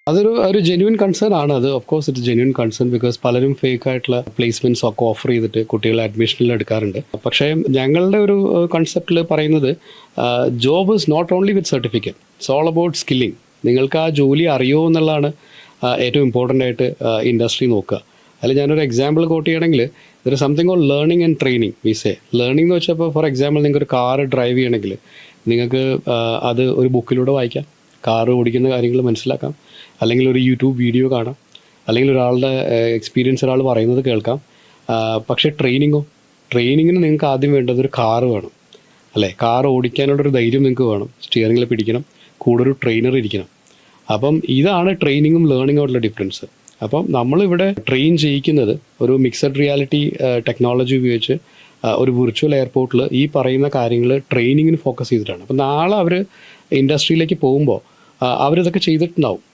അതൊരു genuine concern ആണ് അത്. Of course it genuine concern because പലരും ഫേക്ക് ആയിട്ടുള്ള പ്ലേസ്മെന്റ്സ് ഒക്കെ ഓഫർ ചെയ്തിട്ട് കുട്ടികളെ അഡ്മിഷനിൽ എടുക്കാറുണ്ട്. പക്ഷേ ഞങ്ങളുടെ ഒരു കൺസെപ്റ്റിൽ പറയുന്നത് job is not only with certificate, it's all about skilling. നിങ്ങൾക്ക് ആ ജോലി അറിയുമോ എന്നുള്ളതാണ് ഏറ്റവും ഇമ്പോർട്ടൻ്റ് ആയിട്ട് ഇൻഡസ്ട്രി നോക്കുക. അതിൽ ഞാനൊരു എക്സാമ്പിൾ കോട്ട് ചെയ്യണമെങ്കിൽ there is something all learning and training. Means learning എന്ന് വെച്ചാൽ ഇപ്പോൾ ഫോർ എക്സാമ്പിൾ നിങ്ങൾക്ക് ഒരു കാറ് ഡ്രൈവ് ചെയ്യണമെങ്കിൽ നിങ്ങൾക്ക് അത് ഒരു ബുക്കിലൂടെ വായിക്കാം, കാറ് ഓടിക്കുന്ന കാര്യങ്ങൾ മനസ്സിലാക്കാം, അല്ലെങ്കിൽ ഒരു യൂട്യൂബ് വീഡിയോ കാണാം, അല്ലെങ്കിൽ ഒരാളുടെ എക്സ്പീരിയൻസ് ഒരാൾ പറയുന്നത് കേൾക്കാം. പക്ഷേ ട്രെയിനിങ്ങിന് നിങ്ങൾക്ക് ആദ്യം വേണ്ടത് ഒരു കാറ് വേണം, അല്ലേ? കാർ ഓടിക്കാനുള്ളൊരു ധൈര്യം നിങ്ങൾക്ക് വേണം, സ്റ്റിയറിങ്ങിൽ പിടിക്കണം, കൂടെ ഒരു ട്രെയിനർ ഇരിക്കണം. അപ്പം ഇതാണ് ട്രെയിനിങ്ങും ലേണിങ്ങുമായിട്ടുള്ള ഡിഫറൻസ്. അപ്പം നമ്മളിവിടെ ട്രെയിൻ ചെയ്യിക്കുന്നത് ഒരു മിക്സഡ് റിയാലിറ്റി ടെക്നോളജി ഉപയോഗിച്ച് ഒരു വിർച്വൽ എയർപോർട്ടിൽ ഈ പറയുന്ന കാര്യങ്ങൾ ട്രെയിനിങ്ങിന് ഫോക്കസ് ചെയ്തിട്ടാണ്. അപ്പം നാളെ അവർ ഇൻഡസ്ട്രിയിലേക്ക് പോകുമ്പോൾ അവരിതൊക്കെ ചെയ്തിട്ടുണ്ടാവും.